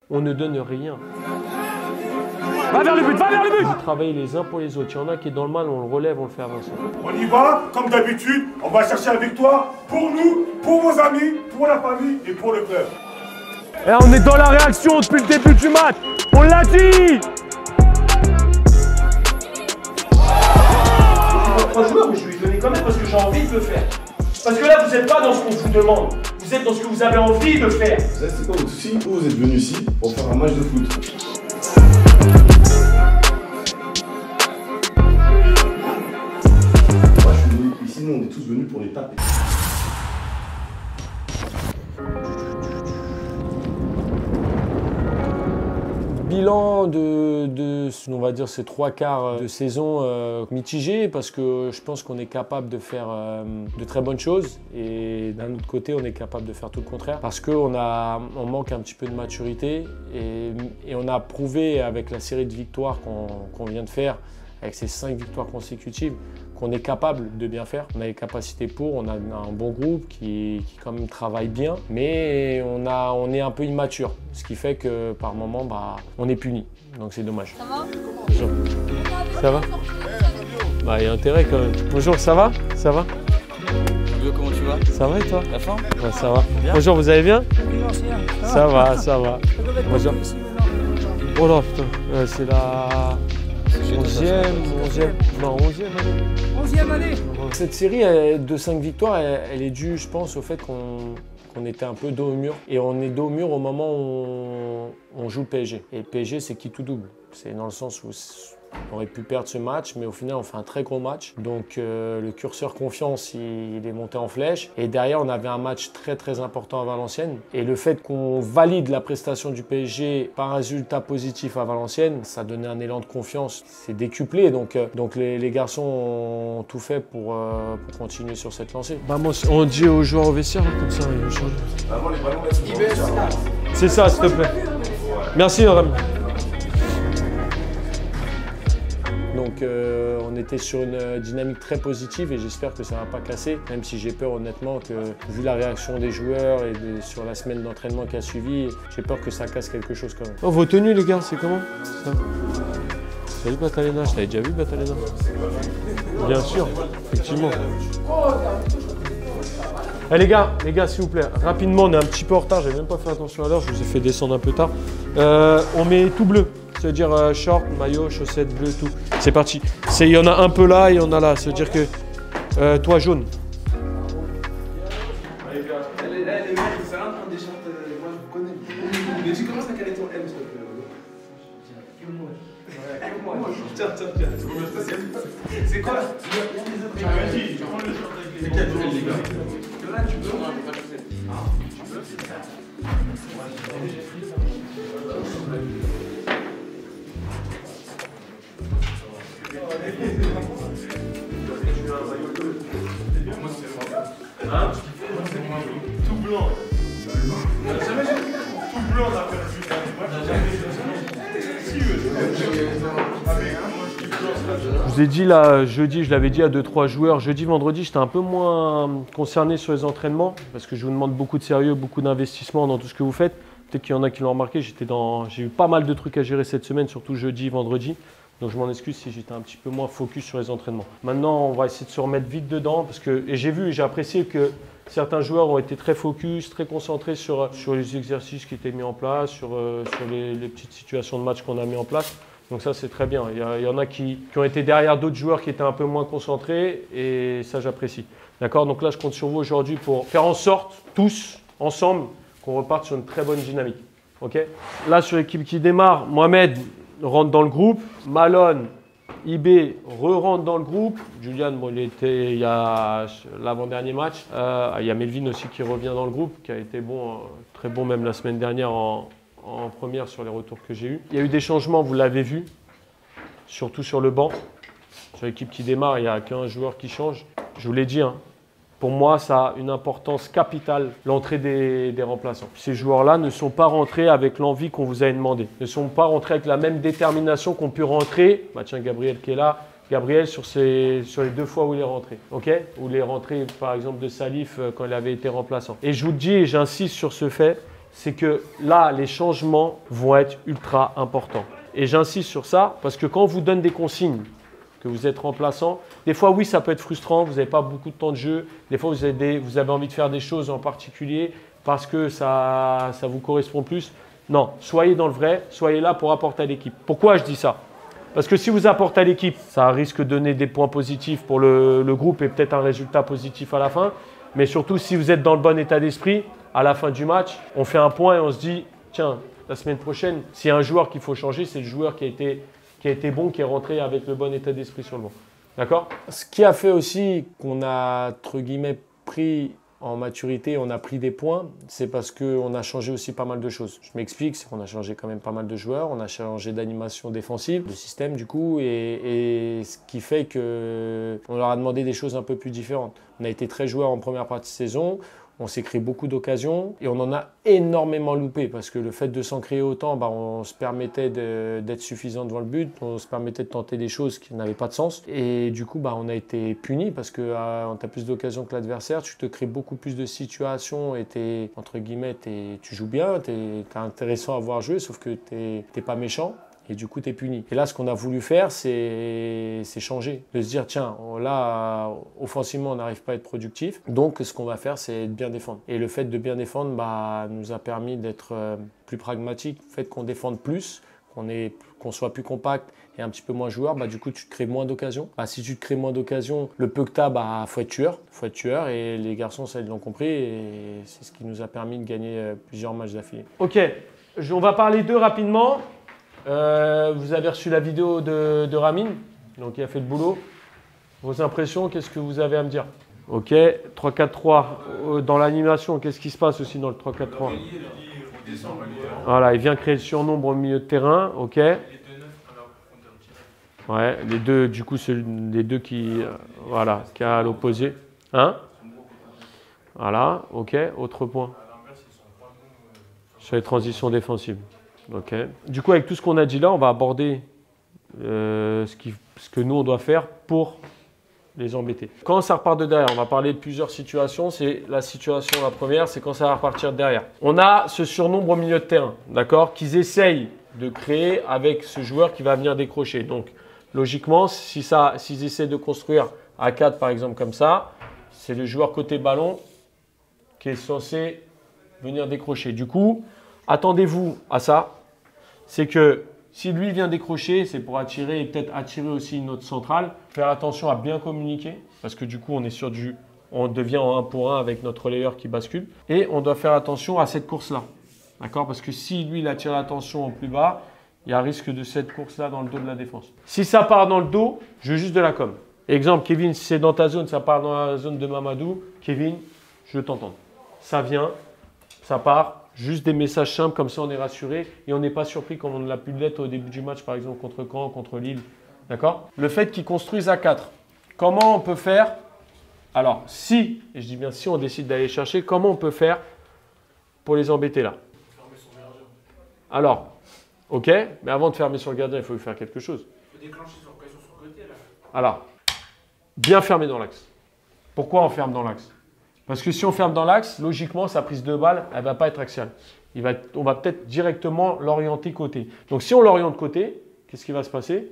On ne donne rien. Va vers le but, va vers le but! Vous travaillez les uns pour les autres. Il y en a qui est dans le mal, on le relève, on le fait avancer. On y va, comme d'habitude, on va chercher la victoire pour nous, pour vos amis, pour la famille et pour le club. Et on est dans la réaction depuis le début du match. On l'a dit! Trois joueurs, mais je vais lui donner quand même parce que j'ai envie de le faire. Parce que là, vous n'êtes pas dans ce qu'on vous demande. Vous êtes dans ce que vous avez envie de faire. Ça, c'est pas votre souci. Vous êtes venu ici pour faire un match de foot. Moi, je suis venu ici, nous, on est tous venus pour les taper. Bilan de on va dire, ces 3/4 de saison mitigé parce que je pense qu'on est capable de faire de très bonnes choses et d'un autre côté on est capable de faire tout le contraire parce qu'on manque un petit peu de maturité et on a prouvé avec la série de victoires qu'on vient de faire, avec ces 5 victoires consécutives, qu'on est capable de bien faire. On a les capacités pour, on a un bon groupe qui quand même travaille bien, mais on est un peu immature, ce qui fait que par moment, on est puni. Donc c'est dommage. Ça va? Bonjour. Ça va? Il y a intérêt quand même. Bonjour, ça va? Ça va? Fabio, comment tu vas? Ça va et toi? La forme? Ouais, ça va. Bien. Bonjour, vous allez bien? Ça va, ça va. Bonjour. Oh là putain, c'est la 11e année. Cette série de 5 victoires, elle est due, je pense, au fait qu'on était un peu dos au mur. Et on est dos au mur au moment où on joue le PSG. Et le PSG, c'est qui tout double. C'est dans le sens où on aurait pu perdre ce match, mais au final, on fait un très gros match. Donc, le curseur confiance, il est monté en flèche. Et derrière, on avait un match très, très important à Valenciennes. Et le fait qu'on valide la prestation du PSG par un résultat positif à Valenciennes, ça donnait un élan de confiance. C'est décuplé. Donc les garçons ont tout fait pour continuer sur cette lancée. On dit aux joueurs au vestiaire, comme ça, ils vont changer. Vraiment, les ballons, là, C'est ça, s'il te plaît. Merci, Rami. Donc on était sur une dynamique très positive et j'espère que ça ne va pas casser, même si j'ai peur honnêtement que, vu la réaction des joueurs et sur la semaine d'entraînement qui a suivi, j'ai peur que ça casse quelque chose quand même. Oh, vos tenues les gars, c'est comment ça? Salut Batalena, je t'avais déjà vu Batalena? Bien sûr, effectivement. Eh les gars, s'il vous plaît, rapidement, on est un petit peu en retard, j'avais même pas fait attention à l'heure, je vous ai fait descendre un peu tard. On met tout bleu. C'est-à-dire short, maillot, chaussettes bleues, tout. C'est parti. Il y en a un peu là et il y en a là. C'est-à-dire que toi, jaune. Les mecs, ça rentre dans des shorts, moi je vous connais. Mais tu commences à caler ton M, s'il te plaît. Tiens. C'est quoi? Vas-y, je prends le short avec les gars. Là, tu peux? Non, je peux pas chausser. Tu peux? Hein? Tout blanc. On n'a jamais vu tout blanc d'après le but. Moi, j'ai jamais Je vous ai dit là, jeudi, je l'avais dit à 2-3 joueurs, jeudi, vendredi, j'étais un peu moins concerné sur les entraînements parce que je vous demande beaucoup de sérieux, beaucoup d'investissement dans tout ce que vous faites. Peut-être qu'il y en a qui l'ont remarqué, j'ai eu pas mal de trucs à gérer cette semaine, surtout jeudi, vendredi. Donc je m'en excuse si j'étais un petit peu moins focus sur les entraînements. Maintenant, on va essayer de se remettre vite dedans parce que, et j'ai apprécié que certains joueurs ont été très focus, très concentrés sur les exercices qui étaient mis en place, sur les petites situations de match qu'on a mis en place. Donc ça, c'est très bien. Il y en a qui ont été derrière d'autres joueurs qui étaient un peu moins concentrés et ça, j'apprécie. D'accord? Donc là, je compte sur vous aujourd'hui pour faire en sorte, tous, ensemble, qu'on reparte sur une très bonne dynamique. Ok? Là, sur l'équipe qui démarre, Mohamed rentre dans le groupe, Malone, IB re-rentre dans le groupe, Julian, bon, il était il y a l'avant-dernier match, il y a Melvin aussi qui revient dans le groupe, qui a été bon, très bon même la semaine dernière en première sur les retours que j'ai eus. Il y a eu des changements, vous l'avez vu, surtout sur le banc. Sur l'équipe qui démarre, il n'y a qu'un joueur qui change. Je vous l'ai dit, hein. Pour moi, ça a une importance capitale, l'entrée des remplaçants. Ces joueurs-là ne sont pas rentrés avec l'envie qu'on vous avait demandé. Ne sont pas rentrés avec la même détermination qu'ont pu rentrer. Bah tiens, Gabriel qui est là. Gabriel sur les 2 fois où il est rentré. Ok? Où il est rentré, par exemple, de Salif quand il avait été remplaçant. Et je vous le dis et j'insiste sur ce fait, c'est que là, les changements vont être ultra importants. Et j'insiste sur ça parce que quand on vous donne des consignes, que vous êtes remplaçant, des fois, oui, ça peut être frustrant, vous n'avez pas beaucoup de temps de jeu, des fois, vous avez envie de faire des choses en particulier parce que ça vous correspond plus. Non, soyez dans le vrai, soyez là pour apporter à l'équipe. Pourquoi je dis ça? Parce que si vous apportez à l'équipe, ça risque de donner des points positifs pour le groupe et peut-être un résultat positif à la fin. Mais surtout, si vous êtes dans le bon état d'esprit, à la fin du match, on fait un point et on se dit, tiens, la semaine prochaine, s'il y a un joueur qu'il faut changer, c'est le joueur qui a été bon, qui est rentré avec le bon état d'esprit sur le banc. D'accord? Ce qui a fait aussi qu'on a, entre guillemets, pris en maturité, on a pris des points, c'est parce qu'on a changé aussi pas mal de choses. Je m'explique, c'est qu'on a changé quand même pas mal de joueurs, on a changé d'animation défensive, de système du coup, et ce qui fait qu'on leur a demandé des choses un peu plus différentes. On a été très joueurs en première partie de saison, on s'est créé beaucoup d'occasions et on en a énormément loupé parce que le fait de s'en créer autant, on se permettait d'être suffisant devant le but, on se permettait de tenter des choses qui n'avaient pas de sens. Et du coup, on a été punis parce que tu as plus d'occasions que l'adversaire, tu te crées beaucoup plus de situations et entre guillemets, tu joues bien, tu es intéressant à voir jouer, sauf que tu n'es pas méchant. Et du coup, tu es puni. Et là, ce qu'on a voulu faire, c'est changer. De se dire, tiens, là, offensivement, on n'arrive pas à être productif. Donc, ce qu'on va faire, c'est bien défendre. Et le fait de bien défendre nous a permis d'être plus pragmatique. Le fait qu'on défende plus, qu'on soit plus compact et un petit peu moins joueur, du coup, tu te crées moins d'occasions. Si tu te crées moins d'occasions, le peu que tu as, faut être tueur. Faut être tueur. Et les garçons, ça, ils l'ont compris. Et c'est ce qui nous a permis de gagner plusieurs matchs d'affilée. OK. On va parler d'eux rapidement. Vous avez reçu la vidéo de Ramin, donc il a fait le boulot. Vos impressions, qu'est-ce que vous avez à me dire? Ok, 3-4-3. Dans l'animation, qu'est-ce qui se passe aussi dans le 3-4-3? Voilà, il vient créer le surnombre au milieu de terrain, ok. Ouais, les deux, du coup, c'est les deux qui à l'opposé. Hein? Voilà, ok. Autre point. Sur les transitions défensives. Ok. Du coup, avec tout ce qu'on a dit là, on va aborder ce que nous, on doit faire pour les embêter. Quand ça repart de derrière, on va parler de plusieurs situations. C'est la situation, la première, c'est quand ça va repartir de derrière. On a ce surnombre au milieu de terrain, d'accord, qu'ils essayent de créer avec ce joueur qui va venir décrocher. Donc, logiquement, s'ils essaient de construire à 4, par exemple, comme ça, c'est le joueur côté ballon qui est censé venir décrocher. Du coup, attendez-vous à ça. C'est que si lui vient décrocher, c'est pour attirer et peut-être attirer aussi une autre centrale. Faire attention à bien communiquer parce que du coup, on devient en 1 pour 1 avec notre relayeur qui bascule. Et on doit faire attention à cette course-là. D'accord? Parce que si lui, il attire l'attention au plus bas, il y a risque de cette course-là dans le dos de la défense. Si ça part dans le dos, je veux juste de la com. Exemple, Kevin, si c'est dans ta zone, ça part dans la zone de Mamadou. Kevin, je veux t'entendre. Ça vient, ça part. Juste des messages simples, comme ça on est rassuré et on n'est pas surpris comme on l'a pu l'être au début du match, par exemple contre Caen, contre Lille. D'accord? Le fait qu'ils construisent à 4, comment on peut faire? Alors, si, et je dis bien si on décide d'aller chercher, comment on peut faire pour les embêter là? Alors, ok, mais avant de fermer sur le gardien, il faut faire quelque chose. Il faut déclencher sur pression sur le côté là. Alors, bien fermer dans l'axe. Pourquoi on ferme dans l'axe? Parce que si on ferme dans l'axe, logiquement, sa prise de balle, elle ne va pas être axiale. On va peut-être directement l'orienter côté. Donc, si on l'oriente côté, qu'est-ce qui va se passer?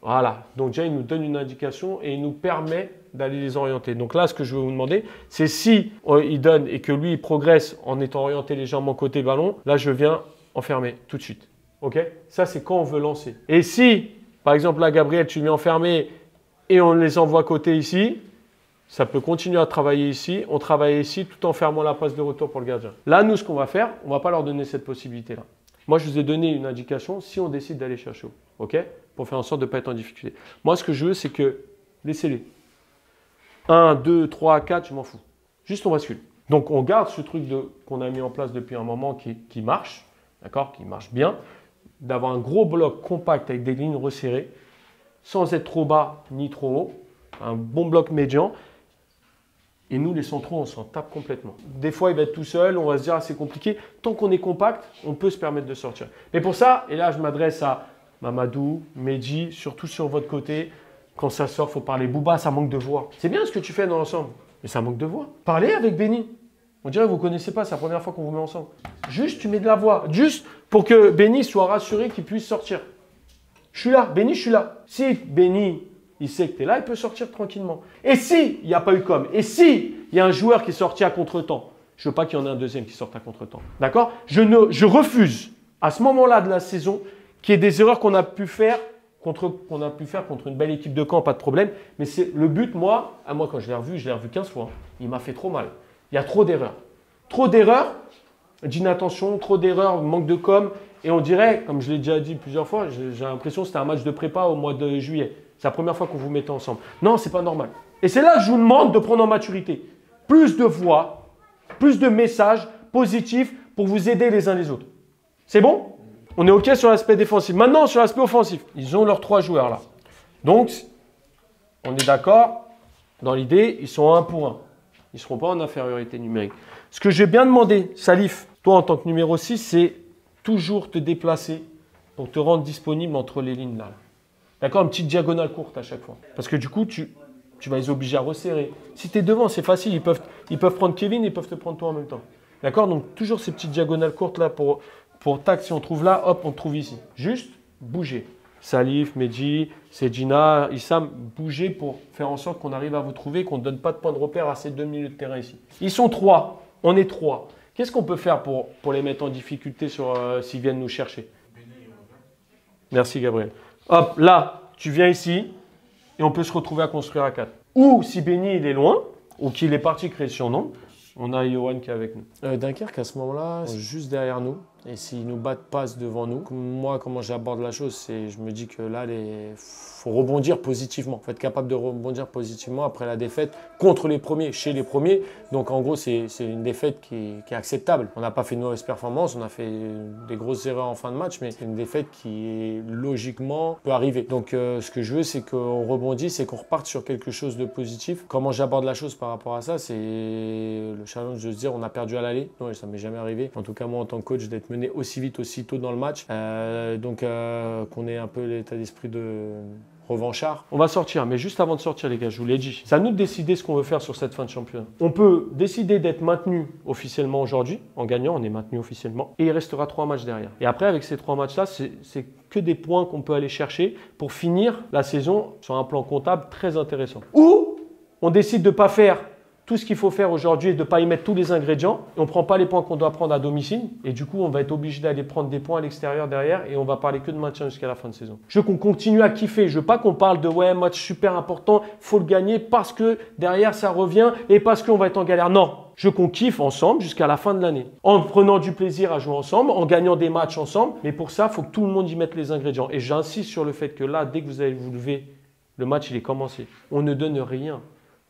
Voilà. Donc, déjà, il nous donne une indication et il nous permet d'aller les orienter. Donc là, ce que je vais vous demander, c'est si il donne et que lui, il progresse en étant orienté légèrement côté ballon, là, je viens enfermer tout de suite. OK? Ça, c'est quand on veut lancer. Et si, par exemple, là, Gabriel, tu viens enfermer et on les envoie côté ici, ça peut continuer à travailler ici. On travaille ici tout en fermant la passe de retour pour le gardien. Là, nous, ce qu'on va faire, on ne va pas leur donner cette possibilité-là. Moi, je vous ai donné une indication si on décide d'aller chercher haut. OK? Pour faire en sorte de ne pas être en difficulté. Moi, ce que je veux, c'est que laissez-les. 1, 2, 3, 4, je m'en fous. Juste on bascule. Donc, on garde ce truc qu'on a mis en place depuis un moment qui marche. D'accord? Qui marche bien. D'avoir un gros bloc compact avec des lignes resserrées sans être trop bas ni trop haut. Un bon bloc médian. Et nous, les centraux, on s'en tape complètement. Des fois, il va être tout seul, on va se dire, ah, c'est compliqué. Tant qu'on est compact, on peut se permettre de sortir. Mais pour ça, et là, je m'adresse à Mamadou, Mehdi, surtout sur votre côté. Quand ça sort, il faut parler. Bouba, ça manque de voix. C'est bien ce que tu fais dans l'ensemble, mais ça manque de voix. Parlez avec Benny. On dirait que vous ne connaissez pas, c'est la première fois qu'on vous met ensemble. Juste, tu mets de la voix. Juste pour que Benny soit rassuré qu'il puisse sortir. Je suis là, Benny, je suis là. Si Benny, il sait que tu es là, il peut sortir tranquillement. Et si il n'y a pas eu comme, et si il y a un joueur qui est sorti à contre-temps, je ne veux pas qu'il y en ait un deuxième qui sorte à contre-temps. D'accord? Je refuse, à ce moment-là de la saison, qu'il y ait des erreurs qu'on a pu faire contre une belle équipe de camp, pas de problème. Mais c'est le but, moi, quand je l'ai revu 15 fois. Il m'a fait trop mal. Il y a trop d'erreurs. Trop d'erreurs, d'inattention, trop d'erreurs, manque de com. Et on dirait, comme je l'ai déjà dit plusieurs fois, j'ai l'impression que c'était un match de prépa au mois de juillet. C'est la première fois qu'on vous mettait ensemble. Non, c'est pas normal. Et c'est là que je vous demande de prendre en maturité. Plus de voix, plus de messages positifs pour vous aider les uns les autres. C'est bon? On est OK sur l'aspect défensif. Maintenant, sur l'aspect offensif. Ils ont leurs 3 joueurs là. Donc, on est d'accord. Dans l'idée, ils sont 1 pour 1. Ils ne seront pas en infériorité numérique. Ce que j'ai bien demandé, Salif, toi en tant que numéro 6, c'est toujours te déplacer pour te rendre disponible entre les lignes là. D'accord? Une petite diagonale courte à chaque fois. Parce que du coup, tu vas les obliger à resserrer. Si tu es devant, c'est facile. Ils peuvent prendre Kevin, ils peuvent te prendre toi en même temps. D'accord? Donc, toujours ces petites diagonales courtes là pour tac, si on trouve là, hop, on trouve ici. Juste bouger. Salif, Medji, Sedjina, Issam, bougez pour faire en sorte qu'on arrive à vous trouver, qu'on ne donne pas de point de repère à ces 2 milieux de terrain ici. Ils sont 3, on est 3. Qu'est-ce qu'on peut faire pour les mettre en difficulté s'ils viennent nous chercher? Merci Gabriel. Hop, là, tu viens ici et on peut se retrouver à construire à 4. Ou si Benny il est loin, ou qu'il est parti créer son nom, on a Yohan qui est avec nous. Dunkerque à ce moment-là, juste derrière nous. Et s'ils nous battent pas devant nous, moi, comment j'aborde la chose, c'est je me dis que là, faut rebondir positivement. Il faut être capable de rebondir positivement après la défaite contre les premiers, chez les premiers. Donc en gros, c'est une défaite qui est acceptable. On n'a pas fait de mauvaise performance, on a fait des grosses erreurs en fin de match, mais c'est une défaite qui logiquement peut arriver. Donc ce que je veux, c'est qu'on rebondisse et qu'on reparte sur quelque chose de positif. Comment j'aborde la chose par rapport à ça, c'est le challenge de se dire on a perdu à l'aller. Non, ça m'est jamais arrivé. En tout cas, moi, en tant que coach, d'être mené aussi vite, aussi tôt dans le match. Donc qu'on ait un peu l'état d'esprit de revanchard. On va sortir, mais juste avant de sortir les gars, je vous l'ai dit, c'est à nous de décider ce qu'on veut faire sur cette fin de championnat. On peut décider d'être maintenu officiellement aujourd'hui, en gagnant, on est maintenu officiellement, et il restera 3 matchs derrière. Et après, avec ces 3 matchs-là, c'est que des points qu'on peut aller chercher pour finir la saison sur un plan comptable très intéressant. Ou on décide de ne pas faire tout ce qu'il faut faire aujourd'hui est de ne pas y mettre tous les ingrédients et on ne prend pas les points qu'on doit prendre à domicile et du coup on va être obligé d'aller prendre des points à l'extérieur derrière et on va parler que de maintien jusqu'à la fin de saison. Je veux qu'on continue à kiffer, je veux pas qu'on parle de ouais match super important, faut le gagner parce que derrière ça revient et parce qu'on va être en galère. Non, je veux qu'on kiffe ensemble jusqu'à la fin de l'année en prenant du plaisir à jouer ensemble, en gagnant des matchs ensemble, mais pour ça il faut que tout le monde y mette les ingrédients et j'insiste sur le fait que là dès que vous allez vous lever, le match il est commencé. On ne donne rien.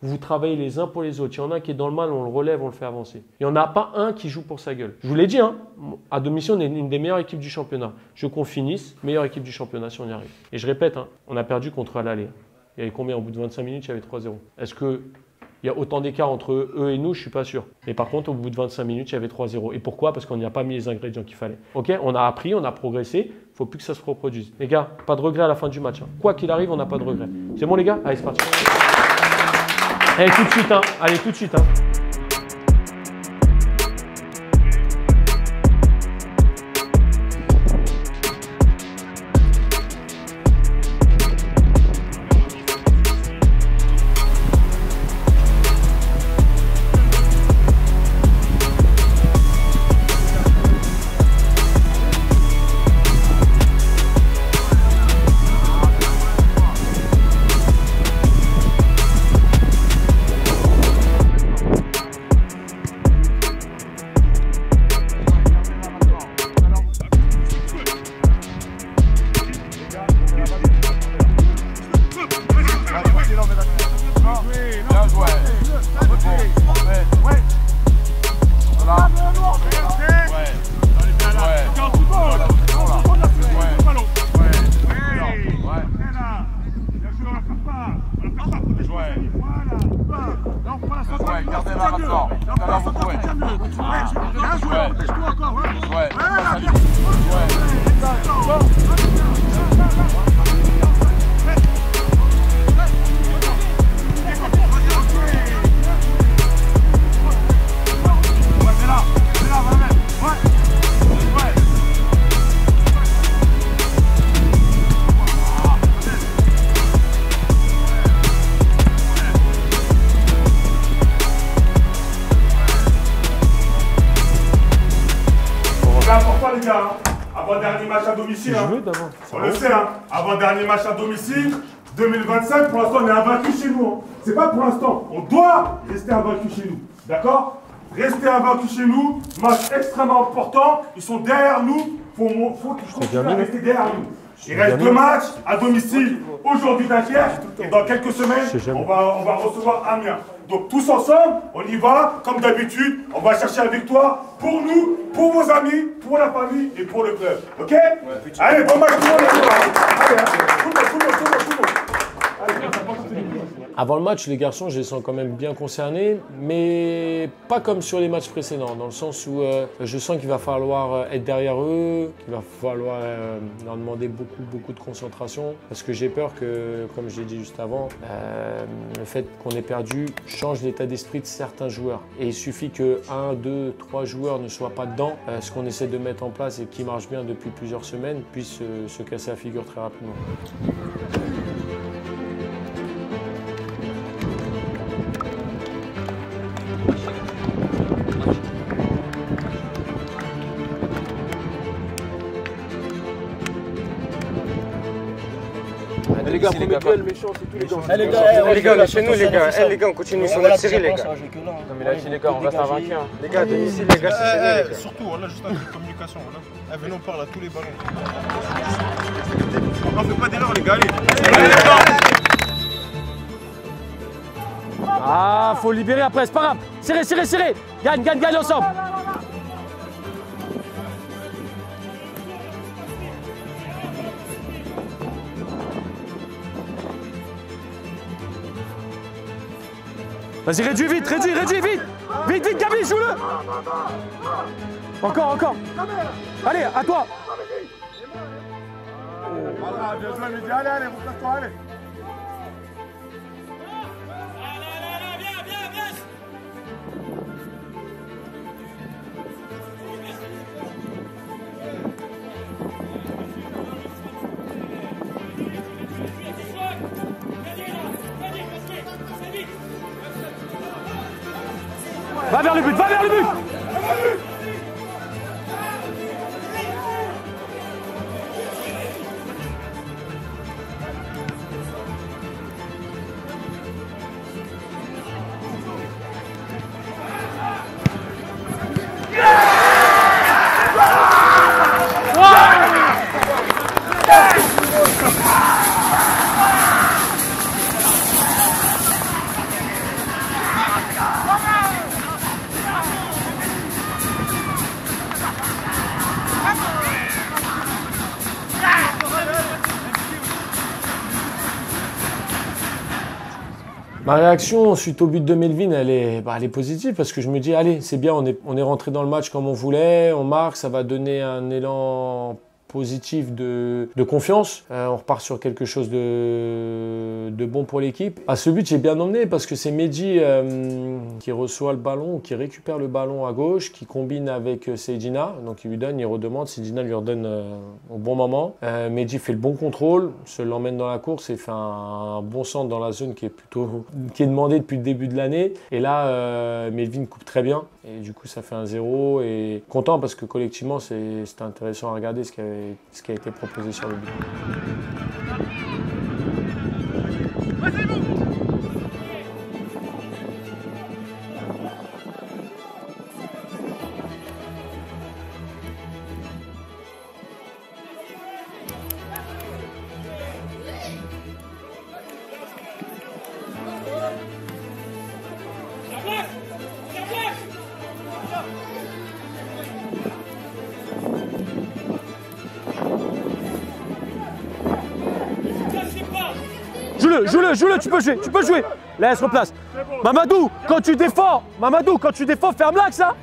Vous travaillez les uns pour les autres. Il y en a qui est dans le mal, on le relève, on le fait avancer. Il n'y en a pas un qui joue pour sa gueule. Je vous l'ai dit, hein, à domicile, on est une des meilleures équipes du championnat. Je veux qu'on finisse, meilleure équipe du championnat si on y arrive. Et je répète, hein, on a perdu contre l'aller. Il y avait combien au bout de 25 minutes? Il y avait 3-0. Est-ce qu'il y a autant d'écart entre eux et nous? Je ne suis pas sûr. Mais par contre, au bout de 25 minutes, il y avait 3-0. Et pourquoi? Parce qu'on n'y a pas mis les ingrédients qu'il fallait. Ok, on a appris, on a progressé. Il ne faut plus que ça se reproduise. Les gars, pas de regret à la fin du match. Hein. Quoi qu'il arrive, on n'a pas de regret. C'est bon les gars? Allez, c'est parti. Allez, tout de suite, hein. Allez, tout de suite, hein. Avant-dernier match à domicile. Je veux d'abord. On le sait, hein. Avant-dernier match à domicile. 2025, pour l'instant, on est invaincu chez nous. Hein. C'est pas pour l'instant. On doit rester invaincu chez nous. D'accord? Rester invaincu chez nous. Match extrêmement important. Ils sont derrière nous. Faut rester derrière nous. Il reste 2 matchs à domicile aujourd'hui Dunkerque et dans quelques semaines, on va recevoir Amiens. Donc tous ensemble, on y va, comme d'habitude, on va chercher la victoire pour nous, pour vos amis, pour la famille et pour le club. Ok? Allez, bon match tout le monde. Allez, tout le monde. Avant le match, les garçons, je les sens quand même bien concernés, mais pas comme sur les matchs précédents, dans le sens où je sens qu'il va falloir être derrière eux, qu'il va falloir leur demander beaucoup de concentration, parce que j'ai peur que, comme je l'ai dit juste avant, le fait qu'on ait perdu change l'état d'esprit de certains joueurs. Et il suffit que 1, 2, 3 joueurs ne soient pas dedans, ce qu'on essaie de mettre en place et qui marche bien depuis plusieurs semaines puisse se casser la figure très rapidement. Les gars, premier duel méchant, c'est tous les gars. Les gars, lâchez-nous les gars. Les gars, on continue sur notre série les gars. Non mais lâchez les gars, on reste invaincu. Les gars, domicile les gars, c'est chez nous les gars. Surtout, on a juste un truc de communication. Venez, on parle à tous les ballons. On fait pas d'erreur les gars, allez. Ah, faut libérer après, c'est pas grave. Serrez. Gagne ensemble. Vas-y, réduis vite. Vite, Gabi, joue-le. Encore. Allez, à toi. Voilà, bien joué, Mehdi. Allez, replace-toi, allez. Va vers le but. Ma réaction suite au but de Melvin, elle est positive parce que je me dis, allez, c'est bien, on est rentré dans le match comme on voulait, on marque, ça va donner un élan positif de confiance. On repart sur quelque chose de bon pour l'équipe. À ce but, j'ai bien emmené parce que c'est Mehdi qui reçoit le ballon, qui récupère le ballon à gauche, qui combine avec Seydina. Donc il lui donne, il redemande, Seydina lui redonne au bon moment. Mehdi fait le bon contrôle, se l'emmène dans la course et fait un bon centre dans la zone qui est demandé depuis le début de l'année. Et là, Melvin coupe très bien. Et du coup, ça fait un 0. Et content parce que collectivement, c'était intéressant à regarder ce qui a été proposé sur le but. Joue-le, tu peux jouer. Laisse, replace. Mamadou, quand tu défends, ferme l'axe, là.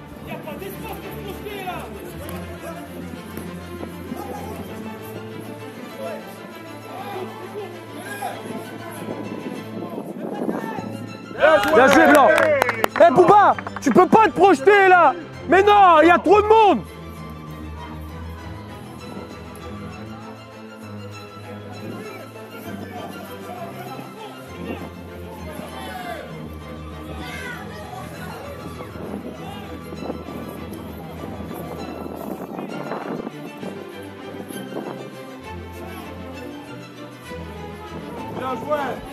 Bien joué, Blanc. Eh, Bouba, tu peux pas te projeter, là. Mais non, il y a trop de monde.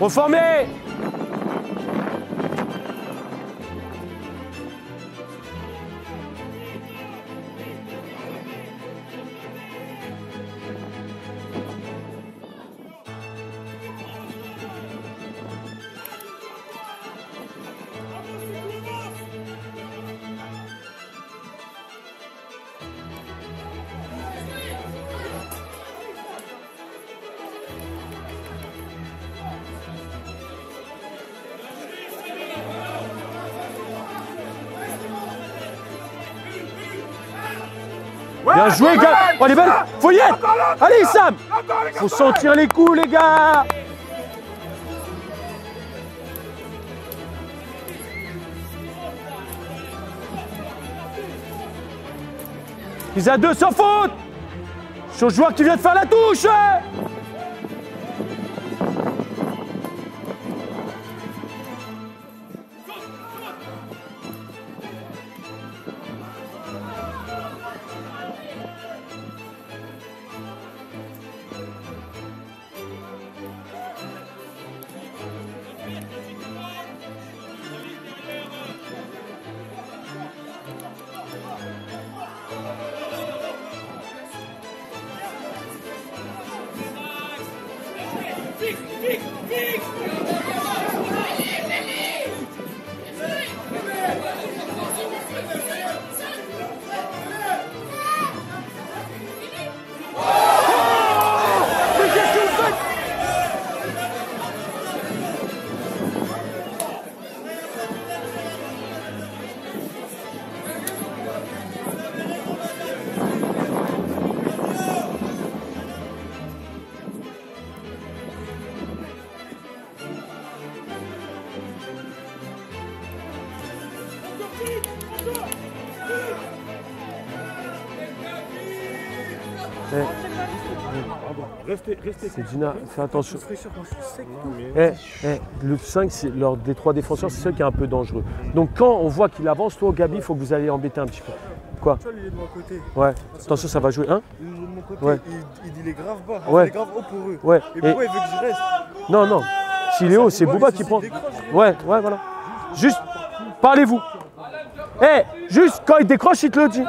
Reformé. Bien joué, gars. Oh, les balles. Faut y être. Allez, Sam. Faut sentir les coups, les gars. Ils à deux sans faute. Je suis au joueur qui vient de faire la touche. Restez. C'est Gina, fais attention. Le 5, lors des 3 défenseurs, c'est celui qui est un peu dangereux. Donc quand on voit qu'il avance, toi, Gabi, il faut que vous alliez embêter un petit peu. Quoi? Tu vois, il est de mon côté. Ouais. Attention, ça va jouer. Hein? Il est de mon côté. Ouais. Il est grave bas. Ouais. Il est grave haut pour eux. Ouais. Et pourquoi il veut que je reste? Non, non. S'il est haut, c'est Bouba qui prend. Ouais, voilà. Juste, parlez-vous. Juste, quand il décroche, il te le dit.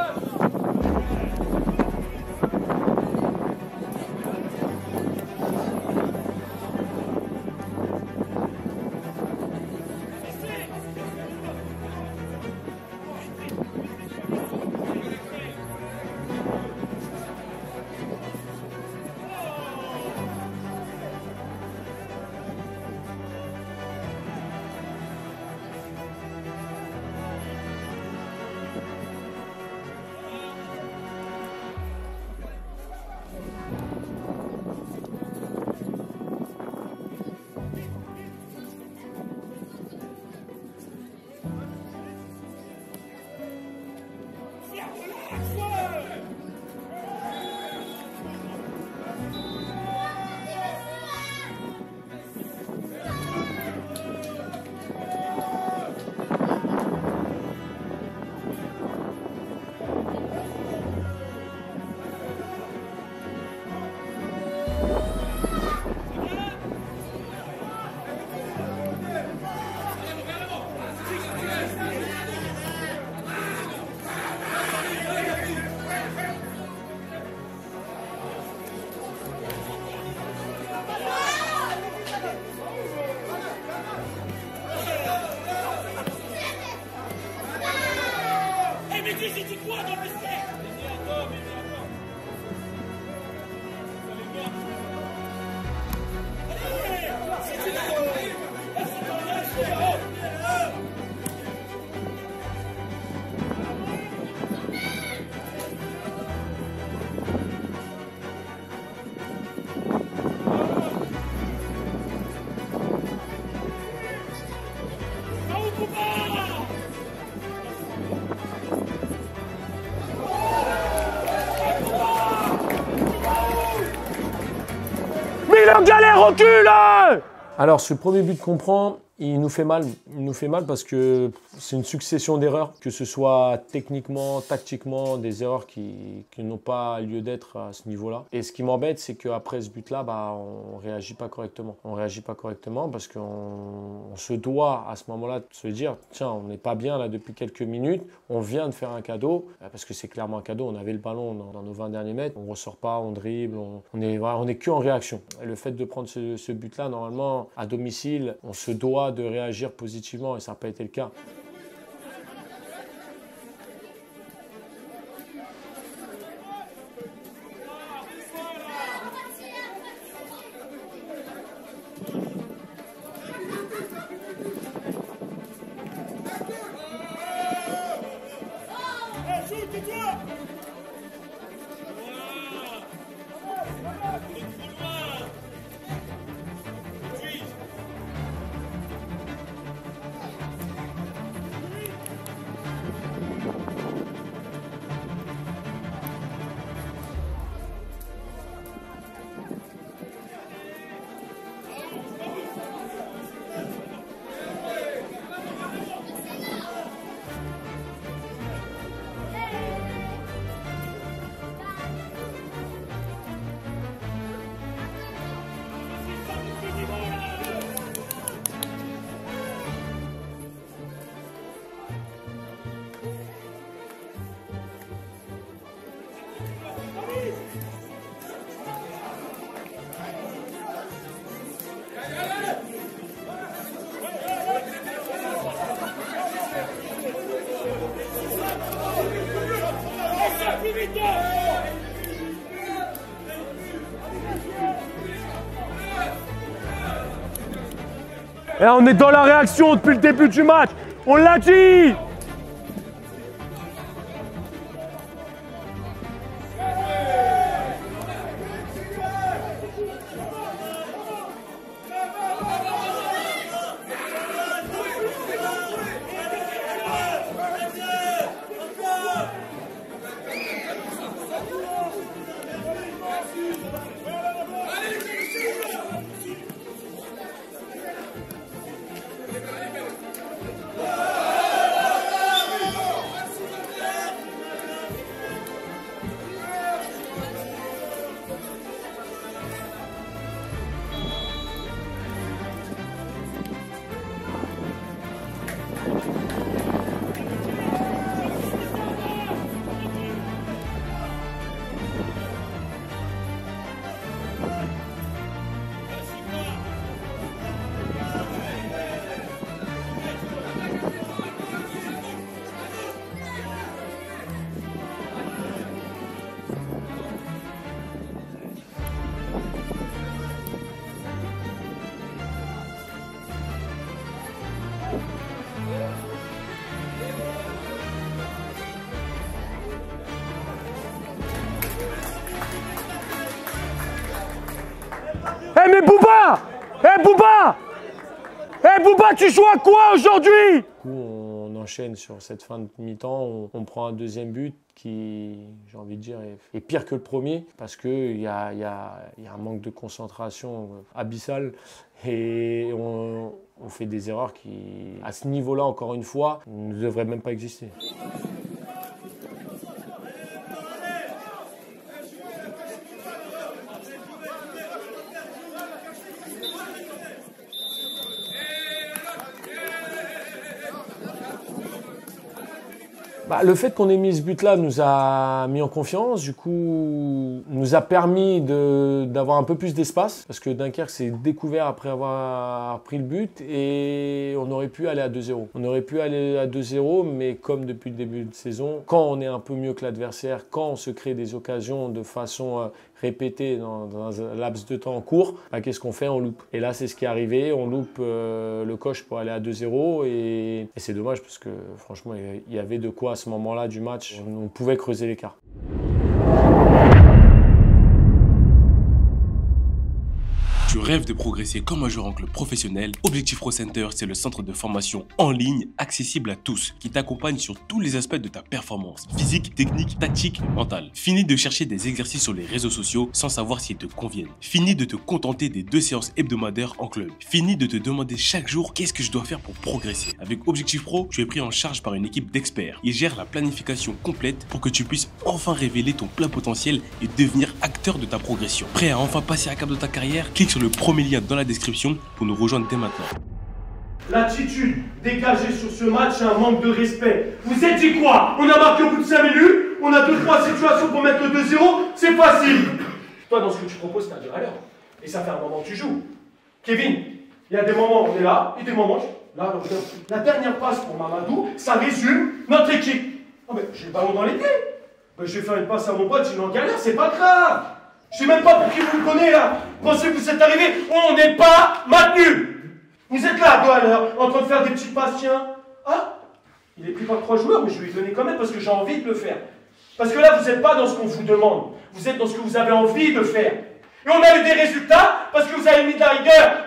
Milan galère, recule! Alors, ce premier but qu'on prend, Il nous fait mal. Il nous fait mal parce que c'est une succession d'erreurs, que ce soit techniquement, tactiquement, des erreurs qui n'ont pas lieu d'être à ce niveau-là. Et ce qui m'embête, c'est qu'après ce but-là, on ne réagit pas correctement. On ne réagit pas correctement parce qu'on se doit à ce moment-là de se dire « Tiens, on n'est pas bien là depuis quelques minutes, on vient de faire un cadeau. » Parce que c'est clairement un cadeau, on avait le ballon dans nos 20 derniers mètres, on ne ressort pas, on dribble, on est que en réaction. Et le fait de prendre ce but-là, normalement, à domicile, on se doit de réagir positivement et ça n'a pas été le cas. Et on est dans la réaction depuis le début du match. On l'a dit. Eh mais Bouba! Eh Bouba! Eh Bouba, tu joues à quoi aujourd'hui? On enchaîne sur cette fin de mi-temps, on prend un deuxième but qui, j'ai envie de dire, est pire que le premier parce qu'il y a un manque de concentration abyssal et on fait des erreurs qui, à ce niveau-là, encore une fois, ne devraient même pas exister. Le fait qu'on ait mis ce but-là nous a mis en confiance, du coup, nous a permis d'avoir un peu plus d'espace, parce que Dunkerque s'est découvert après avoir pris le but et on aurait pu aller à 2-0. On aurait pu aller à 2-0, mais comme depuis le début de saison, quand on est un peu mieux que l'adversaire, quand on se crée des occasions de façon répétée dans un laps de temps court, qu'est-ce qu'on fait? On loupe. Et là, c'est ce qui est arrivé, on loupe le coche pour aller à 2-0 et c'est dommage parce que franchement, il y avait de quoi à ce moment-là du match, on pouvait creuser l'écart. Tu rêves de progresser comme un joueur en club professionnel, Objectif Pro Center, c'est le centre de formation en ligne accessible à tous qui t'accompagne sur tous les aspects de ta performance physique, technique, tactique et mentale. Fini de chercher des exercices sur les réseaux sociaux sans savoir s'ils te conviennent. Fini de te contenter des 2 séances hebdomadaires en club. Fini de te demander chaque jour qu'est-ce que je dois faire pour progresser. Avec Objectif Pro, tu es pris en charge par une équipe d'experts. Ils gèrent la planification complète pour que tu puisses enfin révéler ton plein potentiel et devenir acteur de ta progression. Prêt à enfin passer à cap de ta carrière? Clique sur le premier lien dans la description pour nous rejoindre dès maintenant. L'attitude dégagée sur ce match, c'est un manque de respect. Vous êtes dit quoi? On a marqué au bout de 5 minutes, on a 2-3 situations pour mettre le 2-0, c'est facile. Toi, dans ce que tu proposes, t'as 2 à l'heure. Et ça fait un moment que tu joues. Kevin, il y a des moments où on est là, et des moments là, regarde. La dernière passe pour Mamadou, ça résume notre équipe. Oh, mais j'ai le ballon dans les pieds. Ben, je vais faire une passe à mon pote, il est en galère, c'est pas grave. Je sais même pas pour qui vous le connaissez là. Pensez que vous êtes arrivé, on n'est pas maintenu. Vous êtes là, 2 à l'heure, en train de faire des petites passes, tiens. Ah, il est pris par 3 joueurs, mais je vais lui donner quand même parce que j'ai envie de le faire. Parce que là, vous n'êtes pas dans ce qu'on vous demande. Vous êtes dans ce que vous avez envie de faire. Et on a eu des résultats parce que vous avez mis de la rigueur.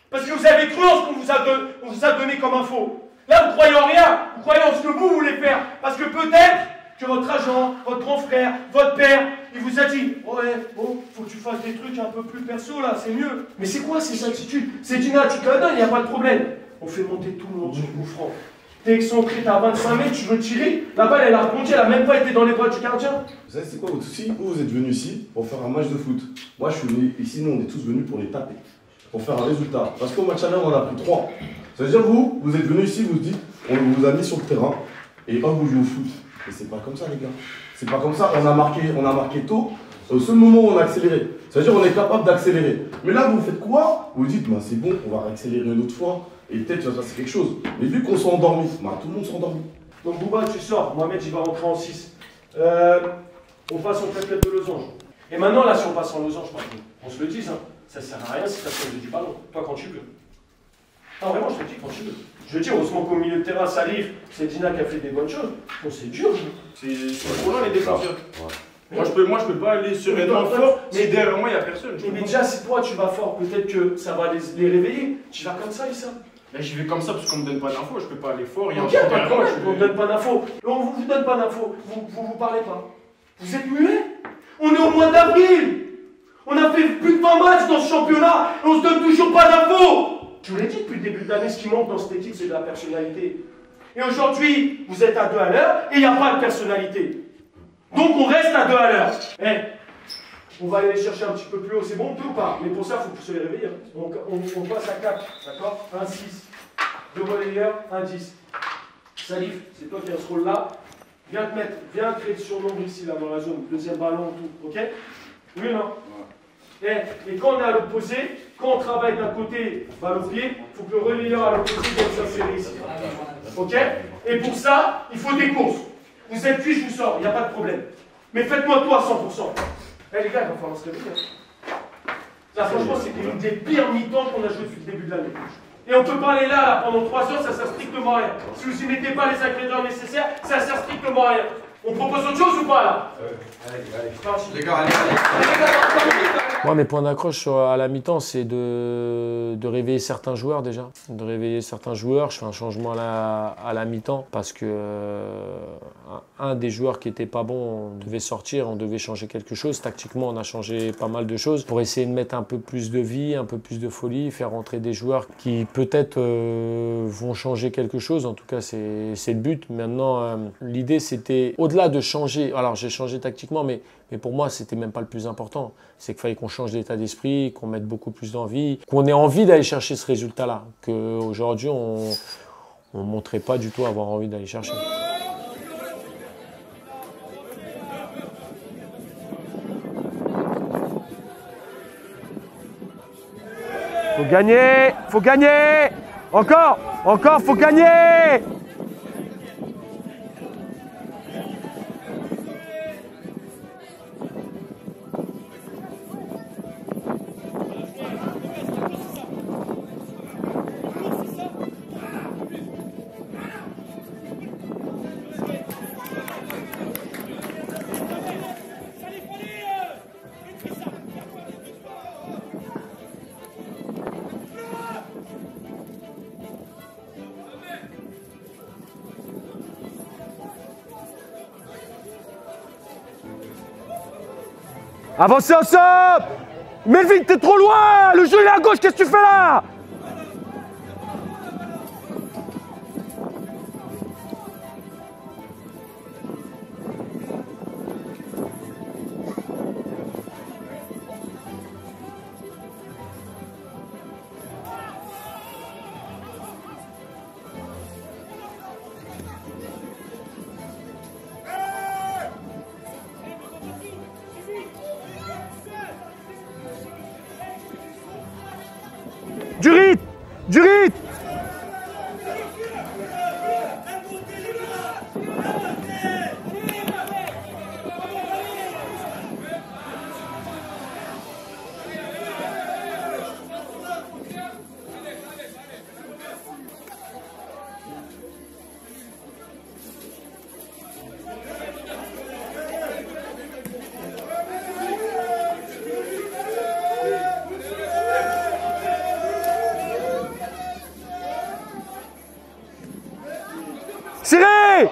Parce que vous avez cru en ce qu'on vous a donné comme info. Là, vous croyez en rien. Vous croyez en ce que vous voulez faire. Parce que peut-être que votre agent, votre grand frère, votre père, il vous a dit « Ouais, bon, faut que tu fasses des trucs un peu plus perso là, c'est mieux. » Mais c'est quoi ces attitudes? C'est Dina, tu te la donnes, il n'y a pas de problème. On fait monter tout le monde sur le coup franc. T'es excentré, t'as 25 mètres, tu veux tirer. La balle, elle a rebondi, elle a même pas été dans les bras du gardien. Vous savez, c'est quoi votre souci? Vous êtes venus ici pour faire un match de foot. Moi, je suis venu ici, nous, on est tous venus pour les taper. Pour faire un résultat. Parce qu'au match à l'heure, on a pris 3. Ça veut dire, vous êtes venus ici, vous dites, on vous a mis sur le terrain, et vous jouez au foot. Mais c'est pas comme ça, les gars. C'est pas comme ça. On a marqué tôt. Au seul moment où on a accéléré. Ça veut dire qu'on est capable d'accélérer. Mais là, vous faites quoi? Vous dites, bah, c'est bon, on va accélérer une autre fois. Et peut-être ça c'est quelque chose. Mais vu qu'on s'est endormi, bah, tout le monde s'est endormi. Donc Bouba, tu sors. Mohamed, il va rentrer en 6. On passe en tête de losange. Et maintenant, là, si on passe en losange, on se le dise, hein, ça sert à rien si ça se du ballon. Toi, quand tu veux. Non, vraiment, je te dis, quand tu veux. Je veux dire, heureusement qu'au milieu de terrain, Salif, c'est Dina qui a fait des bonnes choses. Bon, c'est dur. C'est trop loin les défenseurs. Moi, je peux pas aller sereinement fort si derrière moi, il n'y a personne. Mais déjà, si toi, tu vas fort, peut-être que ça va les réveiller. Tu vas comme ça, Issa. Là, j'y vais comme ça parce qu'on me donne pas d'infos. Je peux pas aller fort. Ok, pas de problème, on ne donne pas d'infos. On ne vous donne pas d'infos. Vous parlez pas. Vous êtes muets. On est au mois d'avril. On a fait plus de 20 matchs dans ce championnat et on se donne toujours pas d'infos. Je vous l'ai dit depuis le début de l'année, ce qui manque dans cette équipe, c'est de la personnalité. Et aujourd'hui, vous êtes à 2 à l'heure et il n'y a pas de personnalité. Donc on reste à 2 à l'heure. On va aller les chercher un petit peu plus haut, c'est bon, on peut ou pas? Mais pour ça, il faut se les réveiller. On passe à 4, d'accord? 1 6, 2 relayeurs, 1 10. Salif, c'est toi qui as ce rôle-là. Viens te mettre, viens créer le surnombre ici, là, dans la zone. Deuxième ballon, tout, ok? Oui ou non? Et quand on est à l'opposé, quand on travaille d'un côté, balle au pied, il faut que le relayeur à l'opposé vienne s'insérer ici. Ok? Et pour ça, il faut des courses. Vous êtes cuit, je vous sors, il n'y a pas de problème. Mais faites-moi tout à 100%. Les gars, il va falloir se réveiller. Là, franchement, c'était une des pires mi-temps qu'on a joué depuis le début de l'année. Et on peut pas aller là pendant 3 heures, ça sert strictement à rien. Si vous n'y mettez pas les ingrédients nécessaires, ça sert strictement à rien. On propose autre chose ou pas là? Allez. Les gars, allez. Moi, mes points d'accroche à la mi-temps, c'est de réveiller certains joueurs déjà. De réveiller certains joueurs. Je fais un changement à la mi-temps parce que un des joueurs qui était pas bon, on devait sortir, on devait changer quelque chose. Tactiquement, on a changé pas mal de choses pour essayer de mettre un peu plus de vie, un peu plus de folie, faire rentrer des joueurs qui peut-être vont changer quelque chose. En tout cas, c'est le but. Maintenant, l'idée, c'était au-delà de changer. Alors, j'ai changé tactiquement, mais pour moi, c'était même pas le plus important. C'est qu'il fallait qu'on change d'état d'esprit, qu'on mette beaucoup plus d'envie, qu'on ait envie d'aller chercher ce résultat-là. Qu'aujourd'hui, on ne montrait pas du tout avoir envie d'aller chercher. Faut gagner! Faut gagner! Encore! Faut gagner! Avancez ensemble. Melvin, t'es trop loin. Le jeu il est à gauche, qu'est-ce que tu fais là? Du rythme! Du rythme! Serré!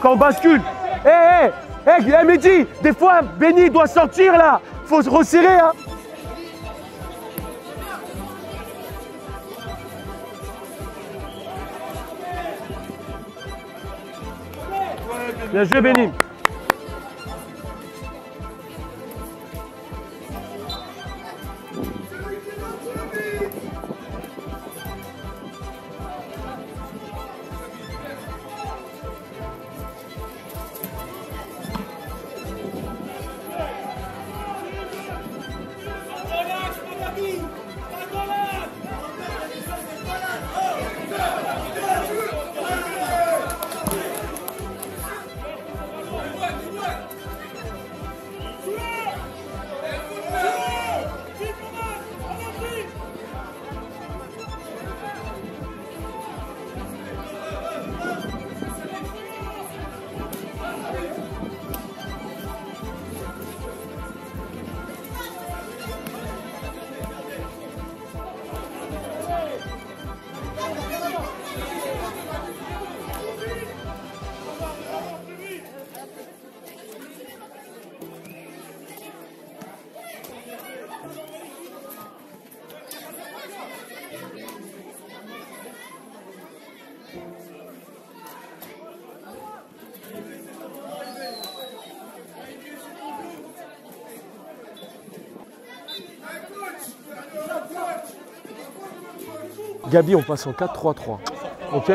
Quand on bascule. Hé, Mehdi, des fois, Benny doit sortir là. Faut se resserrer. Hein. Bien joué, Benny. Gabi, on passe en 4-3-3. Ok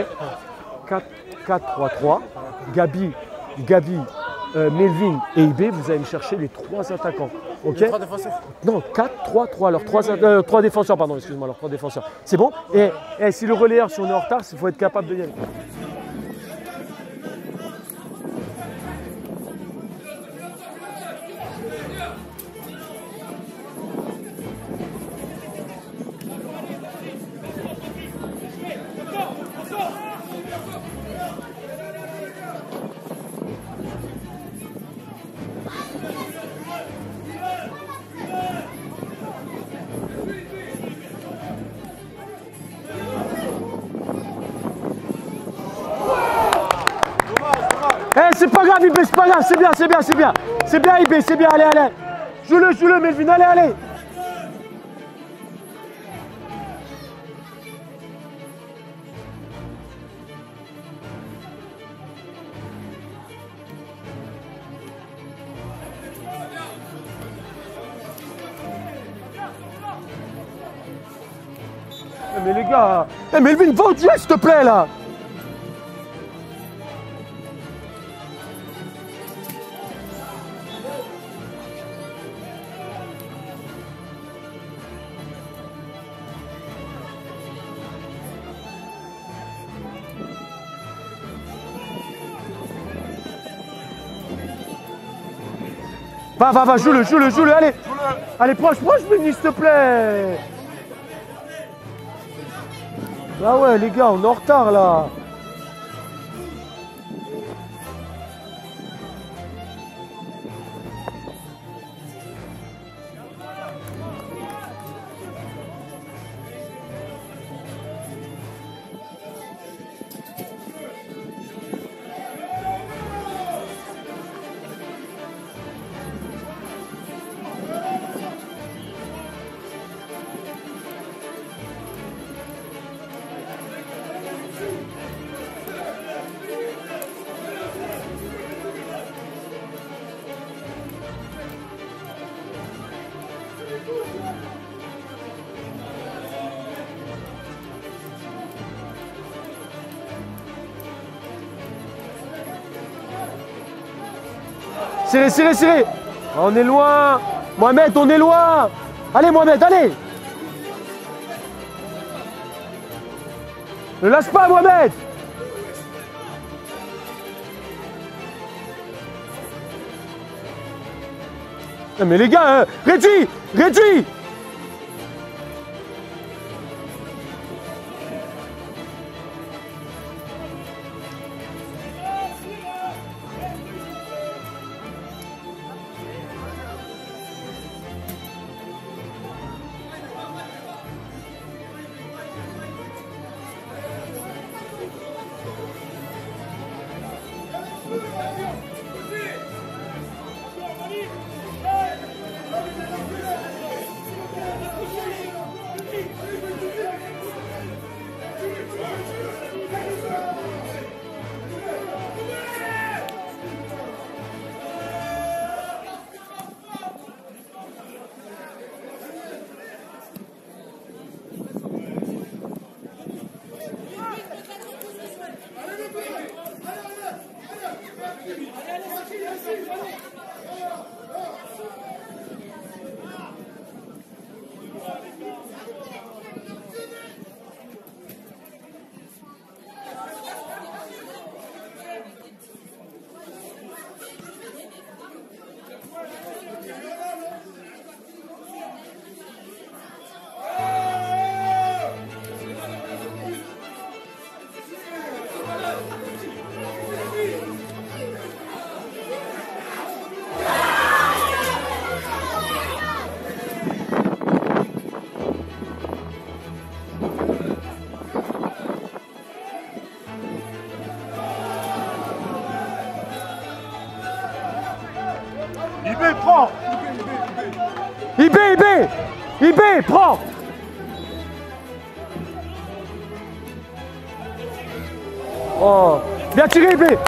4-4-3-3. Gabi, Melvin et IB, vous allez me chercher les 3 attaquants. Ok 3 défenseurs. Non, 4-3-3. Alors 3 défenseurs, pardon, excuse-moi, alors 3 défenseurs. C'est bon? Et si le relayeur, si on est en retard, il faut être capable de y aller. C'est pas grave, IB, c'est pas grave, c'est bien. C'est bien, IB, c'est bien, allez. Joue-le, Melvin, allez. Mais les gars, Melvin, va au duel, s'il te plaît, là. Va, joue-le, allez. Allez, proche, Benny, s'il te plaît. Ah ouais, les gars, on est en retard, là. Serré. On est loin. Mohamed, on est loin. Allez, Mohamed, allez. Ne lâche pas, Mohamed. Mais les gars, Reggie. IB, prends. IB, prends. Oh, bien tiré, IB.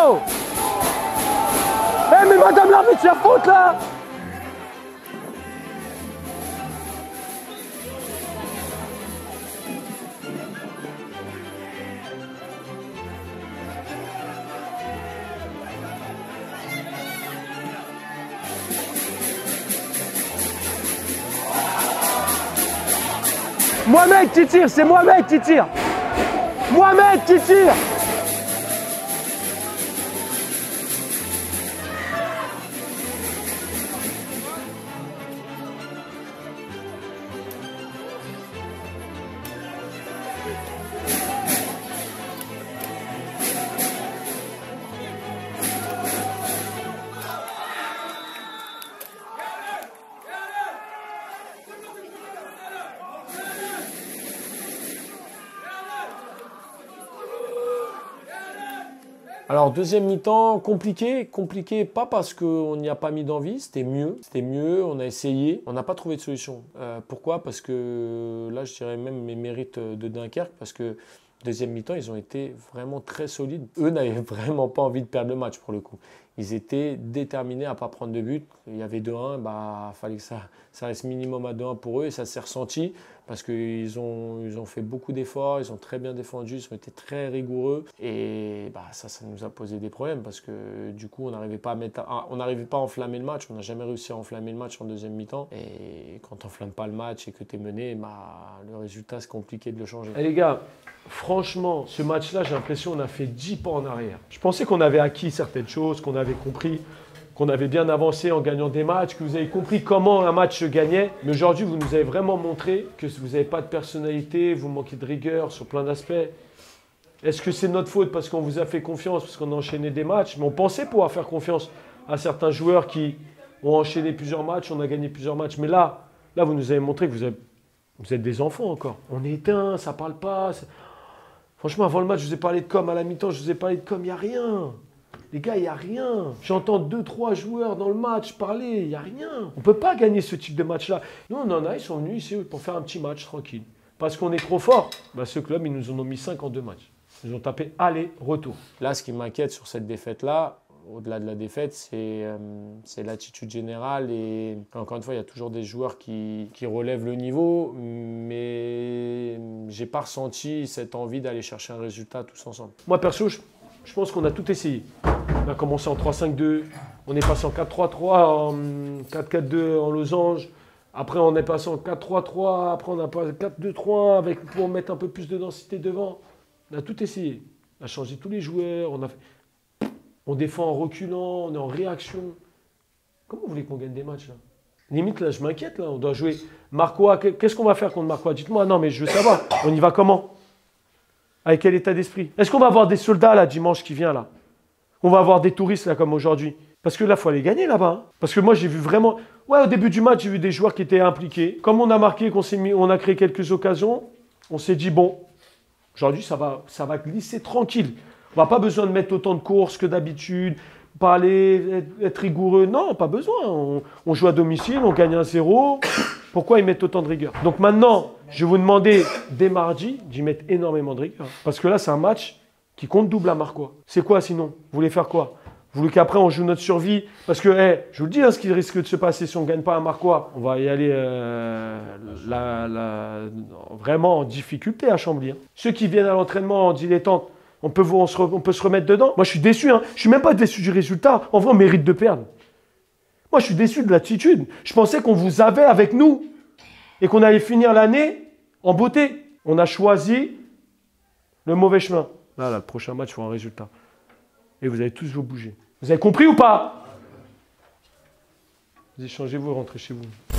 Oh! Eh mais madame l'arbitre, c'est la faute là! Mohamed qui tire, c'est Mohamed qui tire. Mohamed qui tire. Alors deuxième mi-temps, compliqué, pas parce qu'on n'y a pas mis d'envie, c'était mieux, on a essayé, on n'a pas trouvé de solution. Pourquoi? Parce que là je dirais même mes mérites de Dunkerque, parce que deuxième mi-temps ils ont été vraiment très solides. Eux n'avaient vraiment pas envie de perdre le match pour le coup. Ils étaient déterminés à ne pas prendre de but. Il y avait 2-1, bah, fallait que ça reste minimum à 2-1 pour eux et ça s'est ressenti parce qu'ils ont fait beaucoup d'efforts, ils ont très bien défendu, ils ont été très rigoureux et bah, ça nous a posé des problèmes parce que du coup on n'arrivait pas à enflammer le match, on n'a jamais réussi à enflammer le match en deuxième mi-temps et quand tu n'enflammes pas le match et que tu es mené, bah, le résultat c'est compliqué de le changer. Et les gars, franchement, ce match-là, j'ai l'impression qu'on a fait 10 pas en arrière. Je pensais qu'on avait acquis certaines choses, qu'on avait compris, qu'on avait bien avancé en gagnant des matchs, que vous avez compris comment un match se gagnait. Mais aujourd'hui, vous nous avez vraiment montré que vous n'avez pas de personnalité, vous manquez de rigueur sur plein d'aspects. Est-ce que c'est notre faute parce qu'on vous a fait confiance, parce qu'on a enchaîné des matchs? Mais on pensait pouvoir faire confiance à certains joueurs qui ont enchaîné plusieurs matchs, on a gagné plusieurs matchs. Mais là vous nous avez montré que vous êtes des enfants encore. On est éteints, ça ne parle pas. Franchement, avant le match, je vous ai parlé de com. À la mi-temps, je vous ai parlé de com. Il n'y a rien. Les gars, il n'y a rien. J'entends 2-3 joueurs dans le match parler. Il n'y a rien. On ne peut pas gagner ce type de match-là. Nous, on en a. Ils sont venus ici pour faire un petit match tranquille. Parce qu'on est trop fort. Bah, ce club, ils nous en ont mis 5 en 2 matchs. Ils nous ont tapé aller-retour. Là, ce qui m'inquiète sur cette défaite-là, au-delà de la défaite, c'est l'attitude générale. Et encore une fois, il y a toujours des joueurs qui relèvent le niveau. Mais je n'ai pas ressenti cette envie d'aller chercher un résultat tous ensemble. Moi, perso, je pense qu'on a tout essayé. On a commencé en 3-5-2. On est passé en 4-3-3, en 4-4-2 en losange. Après, on est passé en 4-3-3. Après, on a passé 4-2-3 pour mettre un peu plus de densité devant. On a tout essayé. On a changé tous les joueurs. On défend en reculant, on est en réaction. Comment vous voulez qu'on gagne des matchs là? Limite, là, je m'inquiète. Là, on doit jouer Marcois. Qu'est-ce qu'on va faire contre Marcois? Dites-moi. Non, mais je veux savoir. On y va comment? Avec quel état d'esprit? Est-ce qu'on va avoir des soldats là dimanche qui vient là? On va avoir des touristes là comme aujourd'hui? Parce que là, il faut aller gagner là-bas. Hein. Parce que moi, j'ai vu vraiment... Ouais, au début du match, j'ai vu des joueurs qui étaient impliqués. Comme on a marqué, on a créé quelques occasions, on s'est dit, bon, aujourd'hui, ça va glisser tranquille. On n'a pas besoin de mettre autant de courses que d'habitude, parler, être rigoureux. Non, pas besoin. On joue à domicile, on gagne 1-0. Pourquoi ils mettent autant de rigueur? Donc maintenant, je vais vous demander dès mardi d'y mettre énormément de rigueur. Parce que là, c'est un match qui compte double à Marcois. C'est quoi sinon? Vous voulez faire quoi? Vous voulez qu'après on joue notre survie? Parce que, je vous le dis, hein, ce qui risque de se passer si on ne gagne pas à Marcois, on va y aller vraiment en difficulté à Chambly. Hein. Ceux qui viennent à l'entraînement en dilettante, on peut se remettre dedans. Moi, je suis déçu. Hein. Je ne suis même pas déçu du résultat. En vrai, on mérite de perdre. Moi, je suis déçu de l'attitude. Je pensais qu'on vous avait avec nous et qu'on allait finir l'année en beauté. On a choisi le mauvais chemin. Là, le prochain match, il faut un résultat. Et vous allez tous vous bouger. Vous avez compris ou pas? Vous échangez-vous et rentrez chez vous.